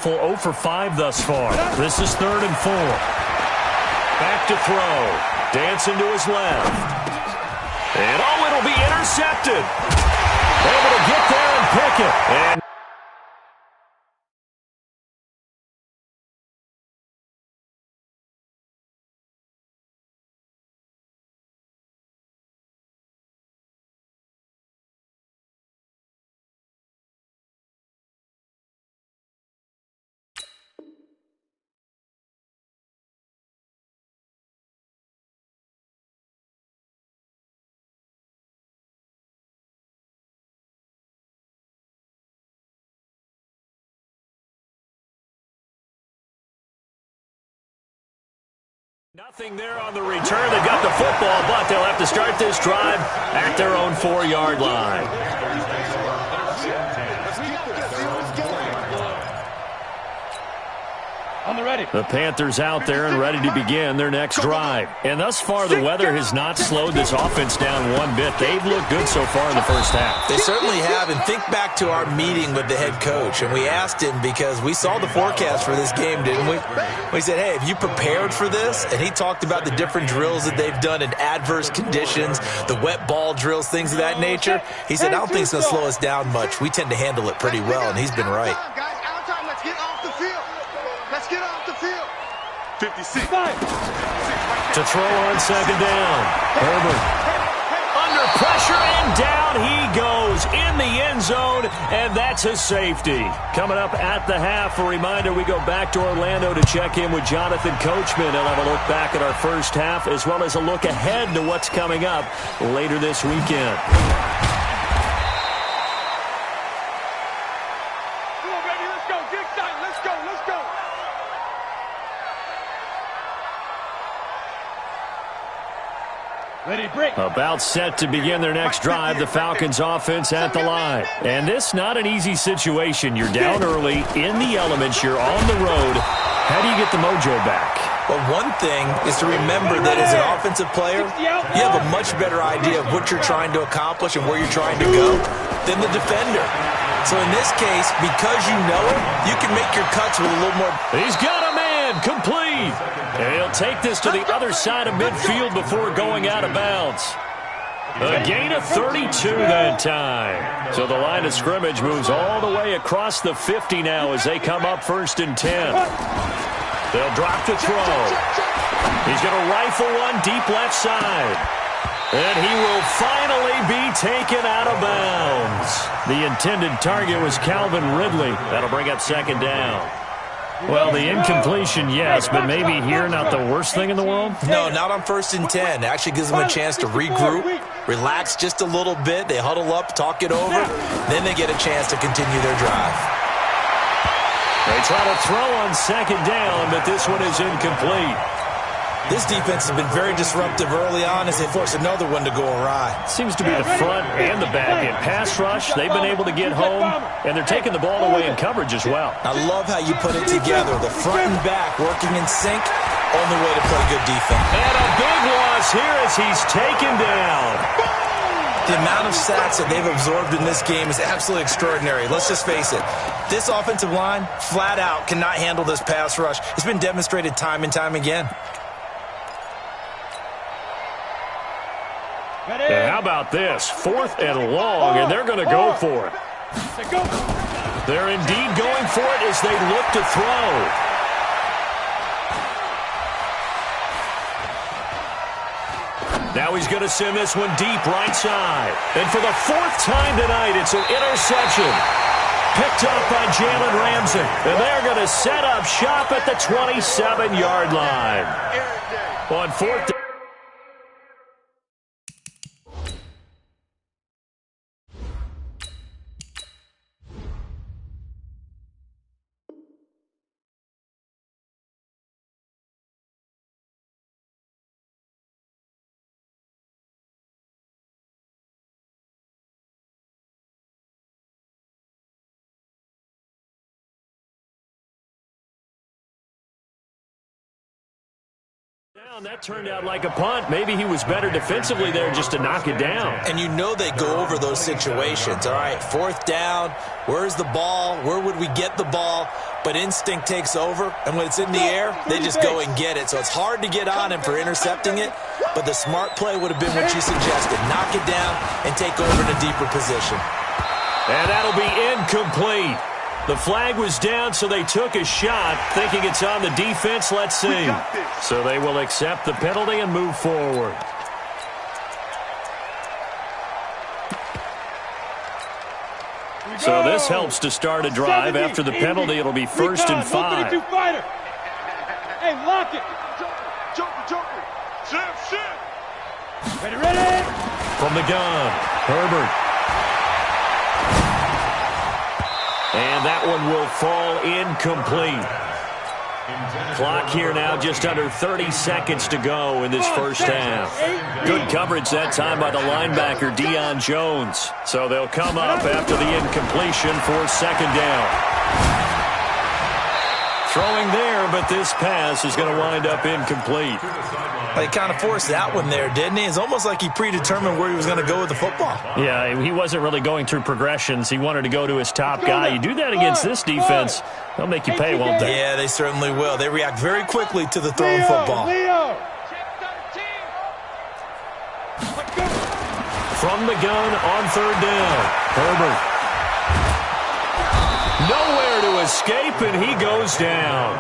successful 0 for 5 thus far. This is 3rd and 4. Back to throw. Dancing to his left. And, it'll be intercepted. Able to get there and pick it. And nothing there on the return. They got the football, but they'll have to start this drive at their own 4-yard line. On the ready. The Panthers out there and ready to begin their next drive. And thus far, the weather has not slowed this offense down one bit. They've looked good so far in the first half. They certainly have. And think back to our meeting with the head coach. And we asked him, because we saw the forecast for this game, didn't we? We said, hey, have you prepared for this? And he talked about the different drills that they've done in adverse conditions, the wet ball drills, things of that nature. He said, I don't think it's going to slow us down much. We tend to handle it pretty well, and he's been right. Let's get off the field. Let's get off the field. 56. To throw on 2nd down. Herbert. Under pressure, and down he goes in the end zone, and that's a safety. Coming up at the half, a reminder, we go back to Orlando to check in with Jonathan Coachman and have a look back at our first half, as well as a look ahead to what's coming up later this weekend. About set to begin their next drive, the Falcons offense at the line. And this not an easy situation. You're down early, in the elements, you're on the road. How do you get the mojo back? Well, one thing is to remember that as an offensive player, you have a much better idea of what you're trying to accomplish and where you're trying to go than the defender. So in this case, because you know it, you can make your cuts with a little more. He's got a man, complete. And he'll take this to the other side of midfield before going out of bounds. A gain of 32 that time. So the line of scrimmage moves all the way across the 50 now as they come up 1st and 10. They'll drop to throw. He's going to rifle one deep left side. And he will finally be taken out of bounds. The intended target was Calvin Ridley. That'll bring up 2nd down. Well, the incompletion, yes, but maybe here not the worst thing in the world? No, not on 1st and 10. It actually gives them a chance to regroup, relax just a little bit. They huddle up, talk it over. Then they get a chance to continue their drive. They try to throw on 2nd down, but this one is incomplete. This defense has been very disruptive early on as they force another one to go awry. Seems to be the front and the back. In pass rush, they've been able to get home, and they're taking the ball away in coverage as well. I love how you put it together. The front and back working in sync, only way to play good defense. And a big loss here as he's taken down. The amount of sacks that they've absorbed in this game is absolutely extraordinary. Let's just face it. This offensive line, flat out, cannot handle this pass rush. It's been demonstrated time and time again. And how about this? 4th and long, and they're going to go for it. They're indeed going for it as they look to throw. Now he's going to send this one deep right side. And for the 4th time tonight, it's an interception. Picked up by Jalen Ramsey. And they're going to set up shop at the 27-yard line. On 4th down. That turned out like a punt. Maybe he was better defensively there just to knock it down. And you know they go over those situations. All right, 4th down. Where's the ball? Where would we get the ball? but instinct takes over, and when it's in the air, they just go and get it. So it's hard to get on him for intercepting it, but the smart play would have been what you suggested. Knock it down and take over in a deeper position. And that'll be incomplete. The flag was down, so they took a shot, thinking it's on the defense. Let's see. So they will accept the penalty and move forward. So this helps to start a drive. After the penalty, it'll be 1st and 5. Hey, lock it. Joker. Shift. Ready. From the gun, Herbert. And that one will fall incomplete. Clock here now, just under 30 seconds to go in this first half. Good coverage that time by the linebacker, Deion Jones. So they'll come up after the incompletion for 2nd down. Throwing there, but this pass is going to wind up incomplete. He kind of forced that one there, didn't he? It's almost like he predetermined where he was going to go with the football. Yeah, he wasn't really going through progressions. He wanted to go to his top guy. You do that against this defense, they'll make you pay, won't they? Yeah, they certainly will. They react very quickly to the thrown football. From the gun on 3rd down, Herbert. Nowhere to escape, and he goes down.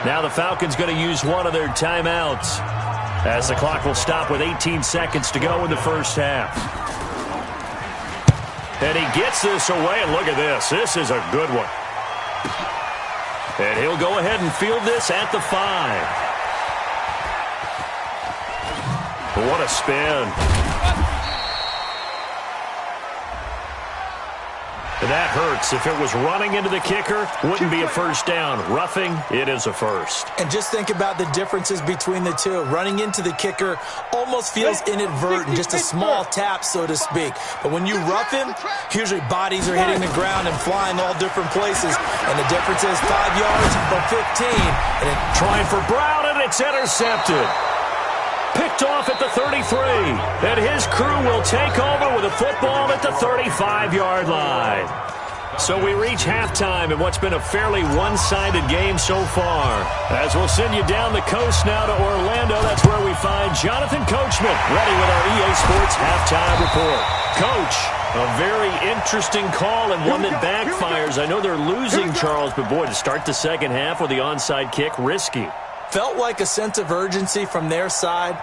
Now the Falcons going to use one of their timeouts, as the clock will stop with 18 seconds to go in the first half. And he gets this away, and look at this. This is a good one. And he'll go ahead and field this at the 5. What a spin. And that hurts. If it was running into the kicker, wouldn't be a first down. Roughing, it is a first. And just think about the differences between the two. Running into the kicker almost feels inadvertent, just a small tap, so to speak. But when you rough him, usually bodies are hitting the ground and flying all different places. And the difference is 5 yards or 15. And trying for Brown, and it's intercepted. Picked off at the 33, and his crew will take over with a football at the 35-yard line. So we reach halftime in what's been a fairly one-sided game so far. As we'll send you down the coast now to Orlando, that's where we find Jonathan Coachman, ready with our EA Sports Halftime Report. Coach, a very interesting call and one that backfires. I know they're losing, Charles, but boy, to start the second half with the onside kick, risky. Felt like a sense of urgency from their side,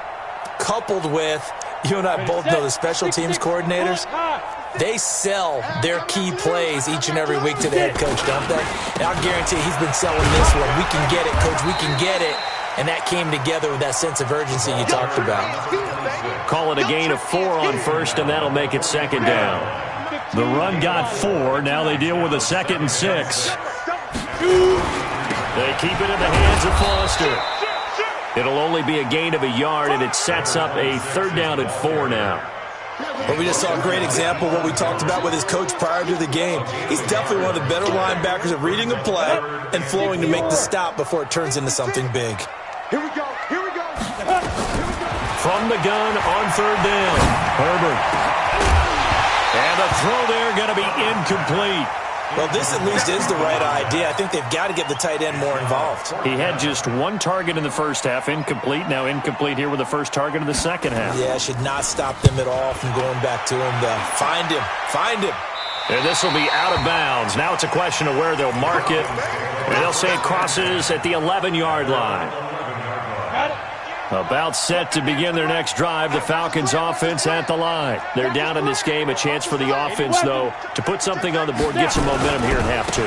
coupled with, you and I both know the special teams coordinators, they sell their key plays each and every week to the head coach, don't they? And I'll guarantee he's been selling this one. We can get it, coach, we can get it. And that came together with that sense of urgency you talked about. Call it a gain of 4 on first, and that'll make it 2nd down. The run got 4. Now they deal with a 2nd and 6. They keep it in the hands of Foster. It'll only be a gain of a yard, and it sets up a 3rd down and 4 now. Well, we just saw a great example of what we talked about with his coach prior to the game. He's definitely one of the better linebackers at reading a play and flowing to make the stop before it turns into something big. Here we go. From the gun on 3rd down, Herbert. And the throw there going to be incomplete. Well, this at least is the right idea. I think they've got to get the tight end more involved. He had just 1 target in the first half, incomplete. Now incomplete here with the first target of the second half. Yeah, should not stop them at all from going back to him. Find him. And this will be out of bounds. Now it's a question of where they'll mark it. And they'll say it crosses at the 11-yard line. About set to begin their next drive, the Falcons offense at the line. They're down in this game. A chance for the offense, though, to put something on the board, get some momentum here in half 2.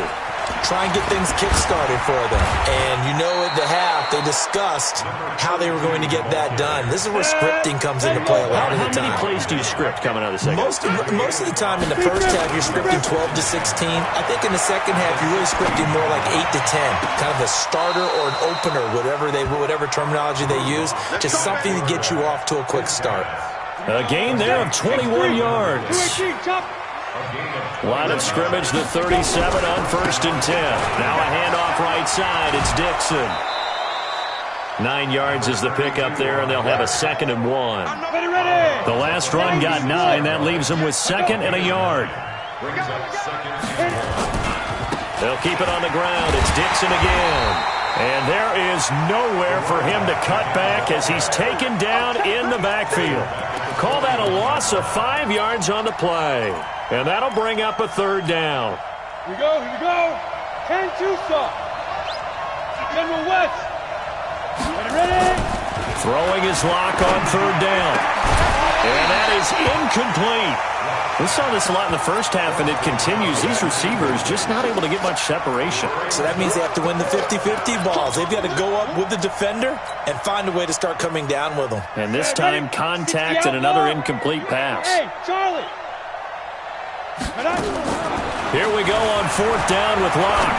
Try and get things kick-started for them. And you know at the half, they discussed how they were going to get that done. This is where scripting comes into play a lot of the time. How many plays do you script coming out of the second? Most of the time in the first half, you're scripting 12 to 16. I think in the second half, you're really scripting more like 8 to 10. Kind of a starter or an opener, whatever terminology they use. Just something to get you off to a quick start. A gain there of 21 yards. Line of scrimmage, the 37 on 1st and 10. Now a handoff right side. It's Dixon. 9 yards is the pickup there, and they'll have a 2nd and 1. The last run got 9. That leaves them with 2nd and a yard. They'll keep it on the ground. It's Dixon again. And there is nowhere for him to cut back as he's taken down in the backfield. Call that a loss of 5 yards on the play. And that'll bring up a third down. Here we go, here we go. 10-2 stop. General West. Ready? Throwing his lock on third down. And that is incomplete. We saw this a lot in the first half, and it continues. These receivers just not able to get much separation. So that means they have to win the 50-50 balls. They've got to go up with the defender and find a way to start coming down with them. And this time, contact and another incomplete pass. Hey, Charlie. Here we go on fourth down with Locke.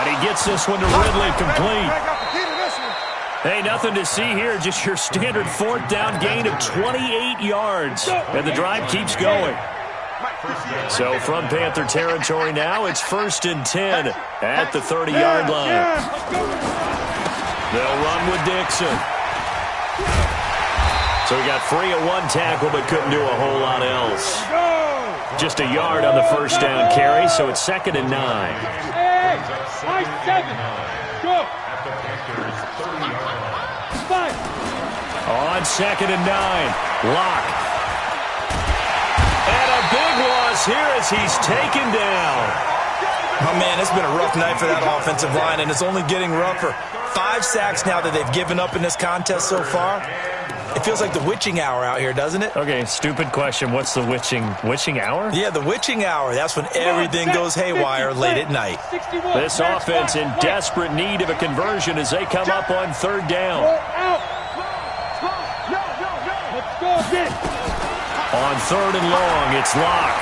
And he gets this one to Ridley complete. Hey, nothing to see here, just your standard fourth down gain of 28 yards. And the drive keeps going. So from Panther territory now, it's 1st and 10 at the 30-yard line. They'll run with Dixon. So he got free of one tackle but couldn't do a whole lot else. Just a yard on the first down carry, so it's 2nd and 9. Hey, 5-7. Go. On 2nd and 9, Locke. And a big loss here as he's taken down. Oh, man, it's been a rough night for that offensive line, and it's only getting rougher. 5 sacks now that they've given up in this contest so far. It feels like the witching hour out here, doesn't it? Okay, stupid question. What's the witching hour? Yeah, the witching hour. That's when everything goes haywire late at night. This offense in desperate need of a conversion as they come up on third down. On 3rd and long, it's Locke.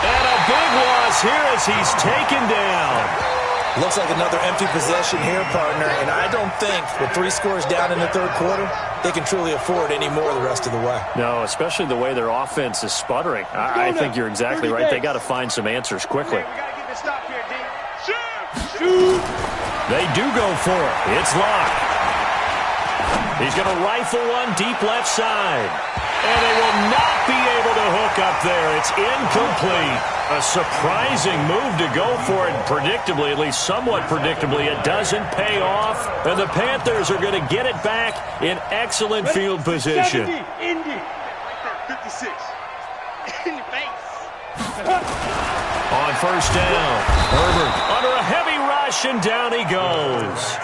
And a big loss here as he's taken down. Looks like another empty possession here, partner, and I don't think with 3 scores down in the third quarter, they can truly afford any more the rest of the way. No, especially the way their offense is sputtering. I think you're exactly right. They got to find some answers quickly. They do go for it. It's Locke. He's going to rifle one deep left side. And they will not be able to hook up there. It's incomplete. A surprising move to go for it. Predictably, at least somewhat predictably, it doesn't pay off. And the Panthers are going to get it back in excellent field position. 56. In the face. On first down, Herbert under a heavy rush, and down he goes.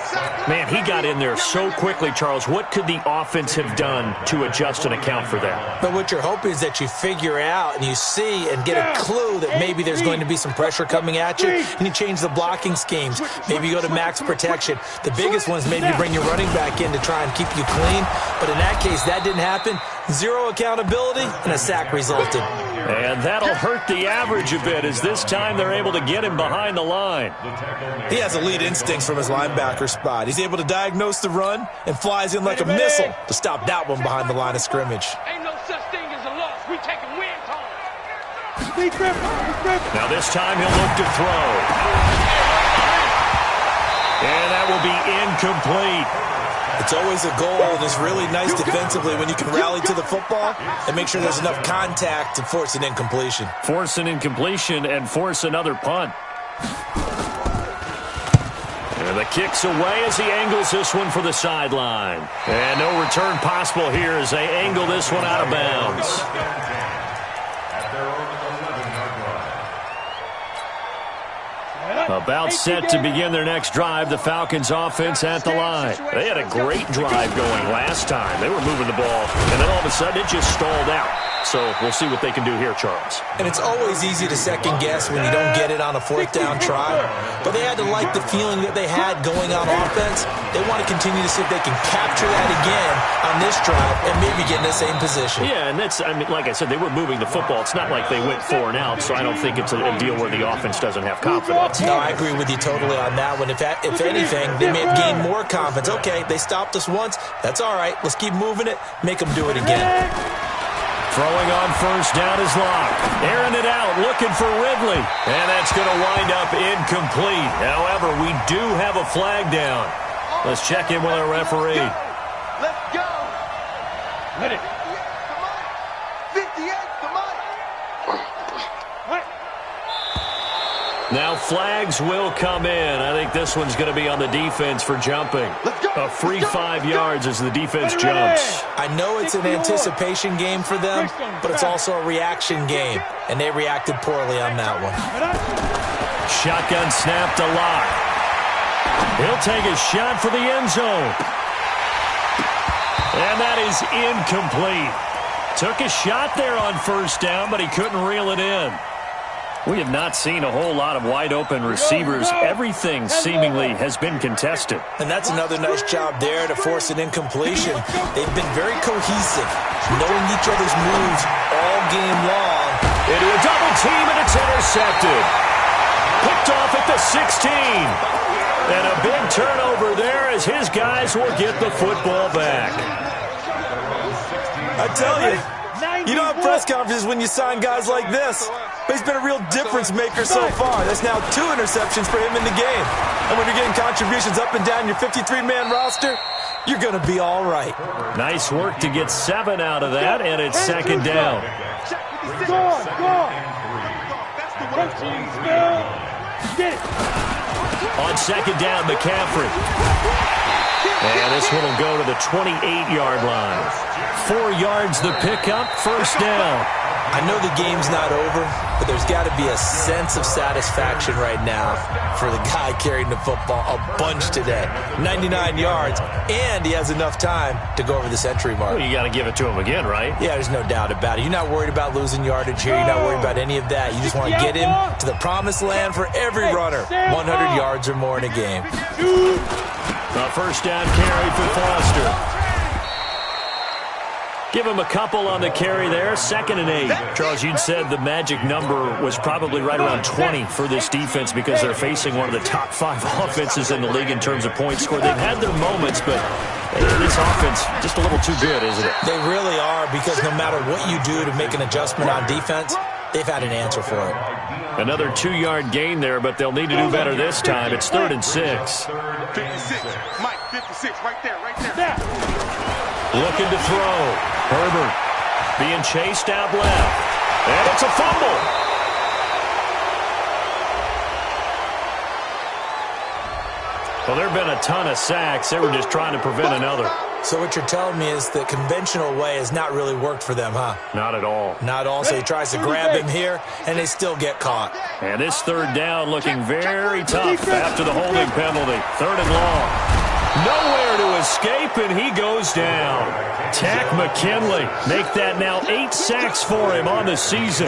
Man, he got in there so quickly, Charles. What could the offense have done to adjust and account for that? But what you're hoping is that you figure out and you see and get a clue that maybe there's going to be some pressure coming at you, and you change the blocking schemes. Maybe you go to max protection. The biggest one is maybe you bring your running back in to try and keep you clean. But in that case, that didn't happen. 0 accountability, and a sack resulted. And that'll hurt the average a bit as this time they're able to get him behind the line. He has elite instincts from his linebacker spot. He's able to diagnose the run and flies in like a missile to stop that one behind the line of scrimmage. Ain't no such thing as a loss. We taking wins home. Now this time he'll look to throw. And that will be incomplete. It's always a goal, and it's really nice defensively when you can rally to the football and make sure there's enough contact to force an incompletion. Force an incompletion and force another punt. And the kick's away as he angles this one for the sideline. And no return possible here as they angle this one out of bounds. About set to begin their next drive, the Falcons offense at the line. They had a great drive going last time. They were moving the ball, and then all of a sudden it just stalled out. So we'll see what they can do here, Charles. And it's always easy to second guess when you don't get it on a 4th down try. But they had to like the feeling that they had going on offense. They want to continue to see if they can capture that again on this drive and maybe get in the same position. Yeah, and that's, I mean, like I said, they were moving the football. It's not like they went 4 and out, so I don't think it's a deal where the offense doesn't have confidence. No, I agree with you totally on that one. If anything, they may have gained more confidence. Okay, they stopped us once. That's all right. Let's keep moving it. Make them do it again. Throwing on first down is Locke. Airing it out, looking for Ridley. And that's going to wind up incomplete. However, we do have a flag down. Let's check in with our referee. Let's go. Let it. Come on. 58, come on. Now flags will come in. I think this one's going to be on the defense for jumping. A free 5 yards as the defense jumps. I know it's an anticipation game for them, but it's also a reaction game, and they reacted poorly on that one. Shotgun snap to Lock. He'll take a shot for the end zone. And that is incomplete. Took a shot there on first down, but he couldn't reel it in. We have not seen a whole lot of wide-open receivers. Everything seemingly has been contested. And that's another nice job there to force an incompletion. They've been very cohesive, knowing each other's moves all game long. Into a double team, and it's intercepted. Picked off at the 16. And a big turnover there as his guys will get the football back. I tell you, you don't have press conferences when you sign guys like this. But he's been a real difference maker so far. That's now 2 interceptions for him in the game. And when you're getting contributions up and down your 53-man roster, you're going to be all right. Nice work to get 7 out of that, and it's second down. On second down, McCaffrey. And this one will go to the 28-yard line. 4 yards the pickup, first down. I know the game's not over, but there's got to be a sense of satisfaction right now for the guy carrying the football a bunch today. 99 yards, and he has enough time to go over the century mark. Well, you got to give it to him again, right? Yeah, there's no doubt about it. You're not worried about losing yardage here. You're not worried about any of that. You just want to get him to the promised land for every runner. 100 yards or more in a game. A first down carry for Foster. Give him a couple on the carry there. 2nd and 8. Charles, you'd said the magic number was probably right around 20 for this defense because they're facing one of the top 5 offenses in the league in terms of points scored. They've had their moments, but this offense just a little too good, isn't it? They really are, because no matter what you do to make an adjustment on defense, they've had an answer for it. Another 2-yard gain there, but they'll need to do better this time. It's 3rd and 6. 56. Mike, 56, right there, right there. Looking to throw. Herbert being chased out left. And it's a fumble. Well, there have been a ton of sacks. They were just trying to prevent another. So what you're telling me is the conventional way has not really worked for them, huh? Not at all. Not all. So he tries to grab him here, and they still get caught. And this 3rd down looking very tough after the holding penalty. 3rd and long. Nowhere to escape, and he goes down. Tack McKinley. Make that now 8 sacks for him on the season.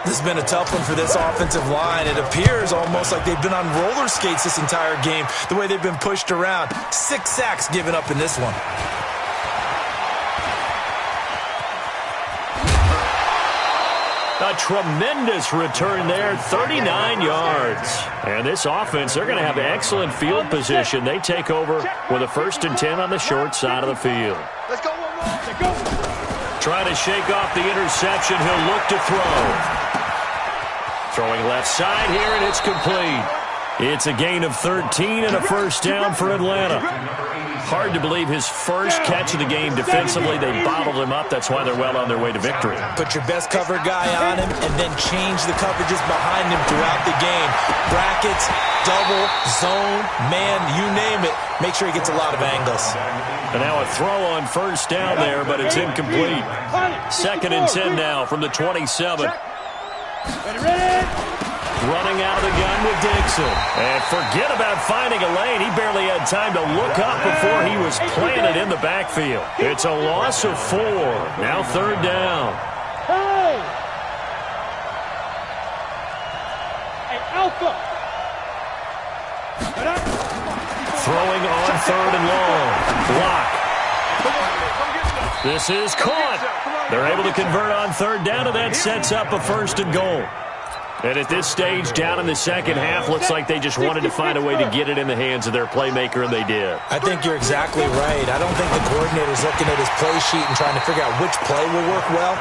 This has been a tough one for this offensive line. It appears almost like they've been on roller skates this entire game, the way they've been pushed around. 6 sacks given up in this one. A tremendous return there, 39 yards. And this offense, they're going to have excellent field position. They take over with a 1st and 10 on the short side of the field. Let's go one more. Let's go. Trying to shake off the interception. He'll look to throw. Throwing left side here, and it's complete. It's a gain of 13 and a first down for Atlanta. Hard to believe his first catch of the game defensively. They bottled him up. That's why they're well on their way to victory. Put your best cover guy on him and then change the coverages behind him throughout the game. Brackets, double, zone, man, you name it. Make sure he gets a lot of angles. And now a throw on first down there, but it's incomplete. 2nd and 10 now from the 27. Running out of the gun with Dixon. And forget about finding a lane. He barely had time to look up before he was planted in the backfield. It's a loss of 4. Now 3rd down. Hey, Alpha. Throwing on 3rd and long. Block. This is caught. They're able to convert on 3rd down, and that sets up a 1st and goal. And at this stage, down in the second half, looks like they just wanted to find a way to get it in the hands of their playmaker, and they did. I think you're exactly right. I don't think the coordinator's looking at his play sheet and trying to figure out which play will work well.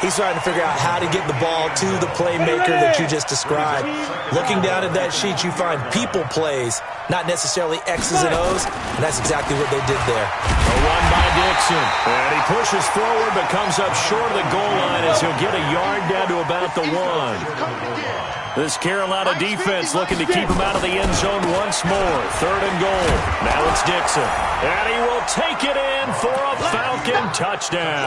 He's trying to figure out how to get the ball to the playmaker that you just described. Looking down at that sheet, you find people plays, not necessarily X's and O's, and that's exactly what they did there. A run by Dixon. And he pushes forward but comes up short of the goal line as he'll get a yard down to about the 1. This Carolina defense looking to keep him out of the end zone once more. 3rd and goal. Now it's Dixon. And he will take it in for a Falcon touchdown.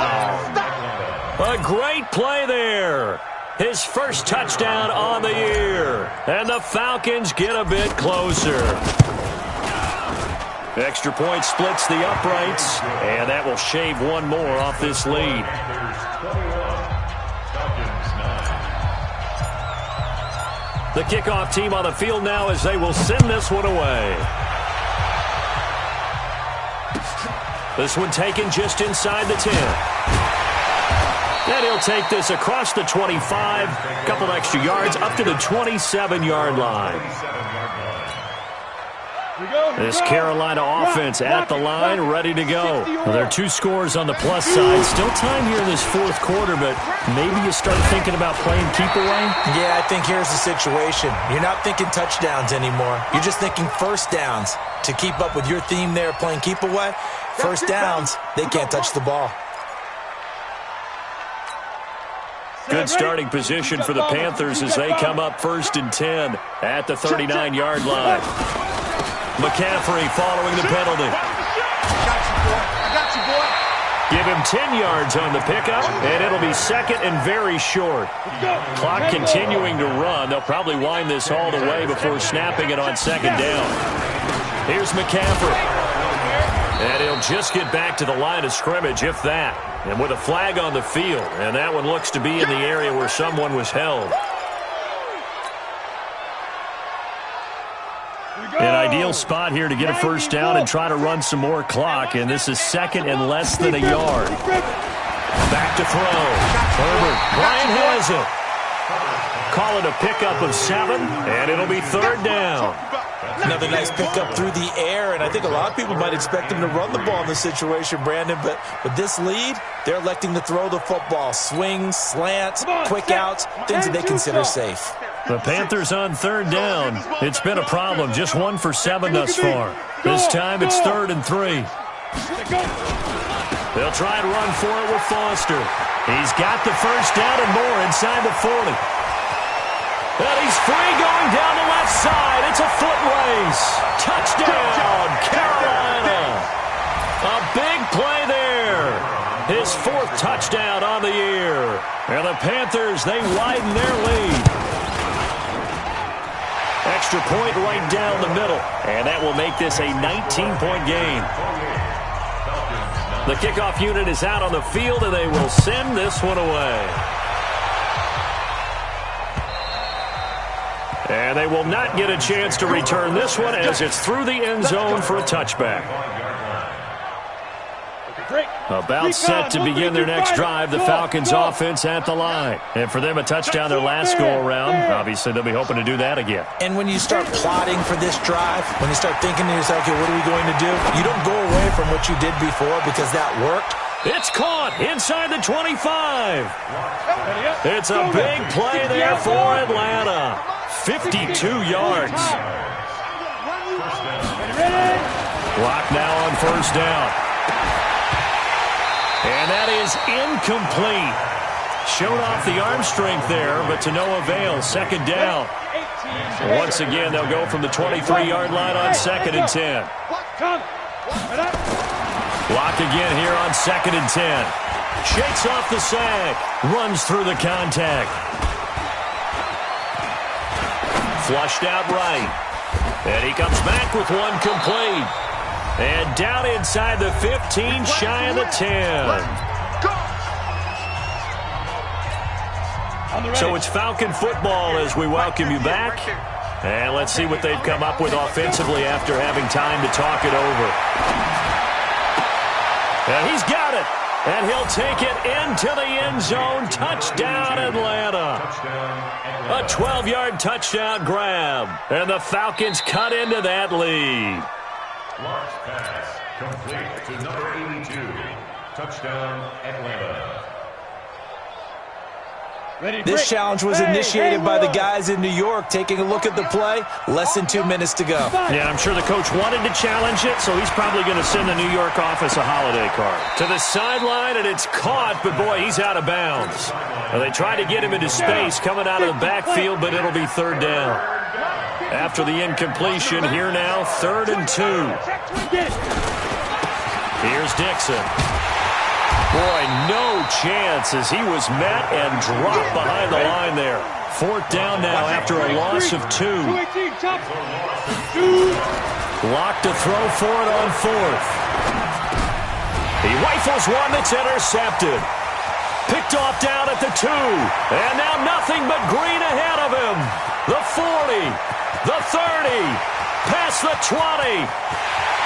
A great play there. His first touchdown on the year. And the Falcons get a bit closer. Extra point splits the uprights. And that will shave one more off this lead. The kickoff team on the field now as they will send this one away. This one taken just inside the 10. And he'll take this across the 25, a couple extra yards, up to the 27-yard line. This Carolina offense at the line, ready to go. Well, there are 2 scores on the plus side. Still time here in this 4th quarter, but maybe you start thinking about playing keep away? Yeah, I think here's the situation. You're not thinking touchdowns anymore. You're just thinking first downs. To keep up with your theme there, playing keep away, first downs, they can't touch the ball. Good starting position for the Panthers as they come up 1st and 10 at the 39-yard line. McCaffrey following the penalty. I got you, boy. Give him 10 yards on the pickup, and it'll be 2nd and very short. Clock continuing to run. They'll probably wind this all the way before snapping it on 2nd down. Here's McCaffrey. And he'll just get back to the line of scrimmage, if that. And with a flag on the field, and that one looks to be in the area where someone was held. An ideal spot here to get a first down and try to run some more clock, and this is 2nd and less than a yard. Back to throw. Herbert. Bryant has it. Call it a pickup of 7, and it'll be 3rd down. Another nice pickup through the air, and I think a lot of people might expect him to run the ball in this situation, Brandon, but with this lead, they're electing to throw the football. Swings, slants, quick outs, things that they consider safe. The Panthers on 3rd down. It's been a problem. Just 1 for 7 thus far. This time it's 3rd and 3. They'll try and run for it with Foster. He's got the first down and more inside the 40. And he's free going down the left side. It's a foot race. Touchdown, Carolina. A big play there. His 4th touchdown on the year. And the Panthers, they widen their lead. Extra point right down the middle. And that will make this a 19-point game. The kickoff unit is out on the field, and they will send this one away. And they will not get a chance to return this one as it's through the end zone for a touchback. About set to begin their next drive, the Falcons offense at the line. And for them, a touchdown their last go-around. Obviously, they'll be hoping to do that again. And when you start plotting for this drive, when you start thinking to yourself, okay, what are we going to do? You don't go away from what you did before because that worked. It's caught inside the 25. It's a big play there for Atlanta. 52 yards. Clock now on 1st down. And that is incomplete. Showed off the arm strength there, but to no avail. 2nd down. Once again, they'll go from the 23-yard line on 2nd and 10. Block again here on 2nd and 10. Shakes off the sack. Runs through the contact. Flushed out right. And he comes back with one complete. And down inside the 15, shy of the 10. So it's Falcon football as we welcome you back. And let's see what they've come up with offensively after having time to talk it over. And he's got it. And he'll take it into the end zone. Touchdown, Atlanta. A 12-yard touchdown grab. And the Falcons cut into that lead. Launch pass complete to number 82. Touchdown, Atlanta. This challenge was initiated by the guys in New York. Taking a look at the play, less than 2 minutes to go. Yeah, I'm sure the coach wanted to challenge it, so he's probably going to send the New York office a holiday card. To the sideline, and it's caught, but boy, he's out of bounds. Well, they tried to get him into space coming out of the backfield, but it'll be third down. After the incompletion, here now, 3rd and 2. Here's Dixon. Boy, no chance as he was met and dropped behind the line there. 4th down now after a loss of 2. Locked to throw for it on 4th. He rifles one that's intercepted. Picked off down at the 2. And now nothing but green ahead of him. The 40, the 30, past the 20.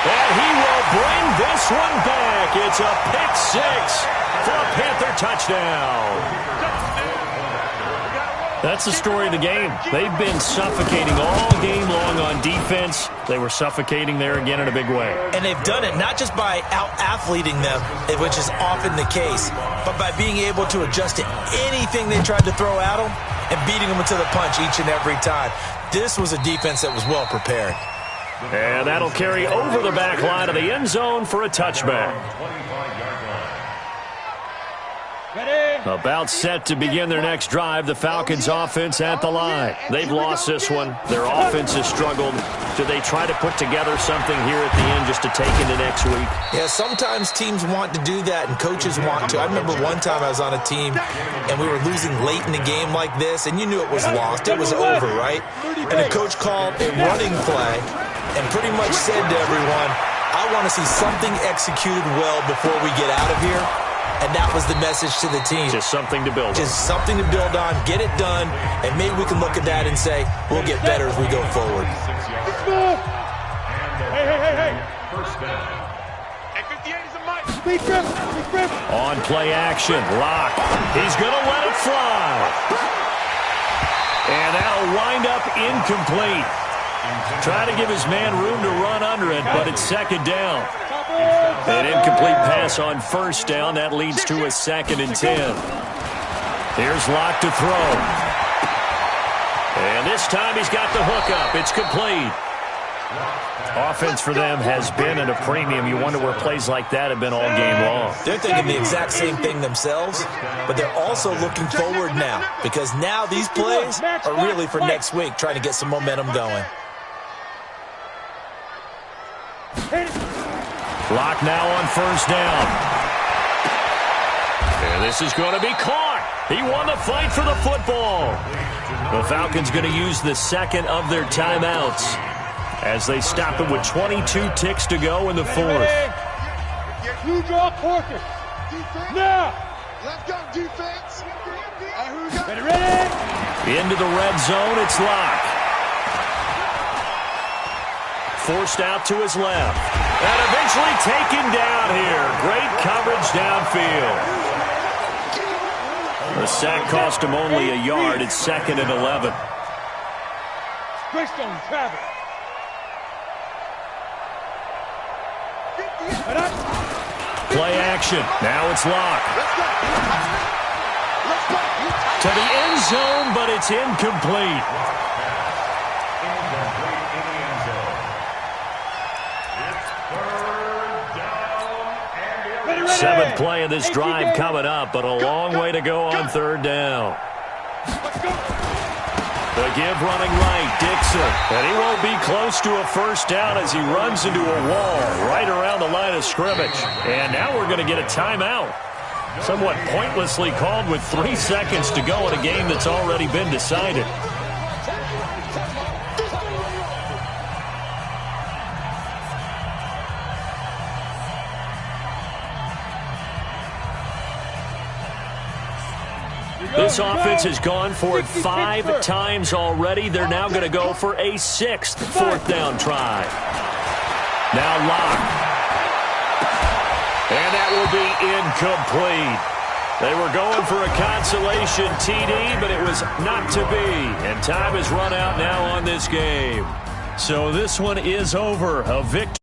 And he will bring this one back. It's a pick 6 for a Panther touchdown. That's the story of the game. They've been suffocating all game long on defense. They were suffocating there again in a big way. And they've done it not just by out-athleting them, which is often the case, but by being able to adjust to anything they tried to throw at them and beating them into the punch each and every time. This was a defense that was well prepared. And that'll carry over the back line of the end zone for a touchback. About set to begin their next drive, the Falcons offense at the line. They've lost this one. Their offense has struggled. Do they try to put together something here at the end just to take into next week? Yeah, sometimes teams want to do that and coaches want to. I remember one time I was on a team and we were losing late in the game like this, and you knew it was lost. It was over, right? And the coach called a running play and pretty much said to everyone, I want to see something executed well before we get out of here. And that was the message to the team. Just something to build on. Just something to build on, get it done, and maybe we can look at that and say, we'll get better as we go forward. Hey. First down. On play action, Locke. He's going to let it fly. And that'll wind up incomplete. Try to give his man room to run under it, but it's 2nd down. An incomplete pass on 1st down. That leads to a 2nd and 10. Here's Locke to throw. And this time he's got the hookup. It's complete. Offense for them has been at a premium. You wonder where plays like that have been all game long. They're thinking the exact same thing themselves, but they're also looking forward now because now these plays are really for next week, trying to get some momentum going. Lock now on 1st down. And this is going to be caught. He won the fight for the football. The Falcons going to use the 2nd of their timeouts as they stop it with 22 ticks to go in the 4th. You draw quarter. Now. Let's go, defense. Ready? Into the red zone, it's Locke. Forced out to his left. And eventually taken down here. Great coverage downfield. The sack cost him only a yard. It's 2nd and 11. Greystone travel. Play action. Now it's Locke. To the end zone, but it's incomplete. 7th play of this drive coming up, but a long way to go on 3rd down. The give running right, Dixon. And he won't be close to a 1st down as he runs into a wall right around the line of scrimmage. And now we're going to get a timeout. Somewhat pointlessly called with 3 seconds to go in a game that's already been decided. This offense has gone for it 5 times already. They're now going to go for a 6th 4th down try. Now Locke. And that will be incomplete. They were going for a consolation TD, but it was not to be. And time has run out now on this game. So this one is over. A victory.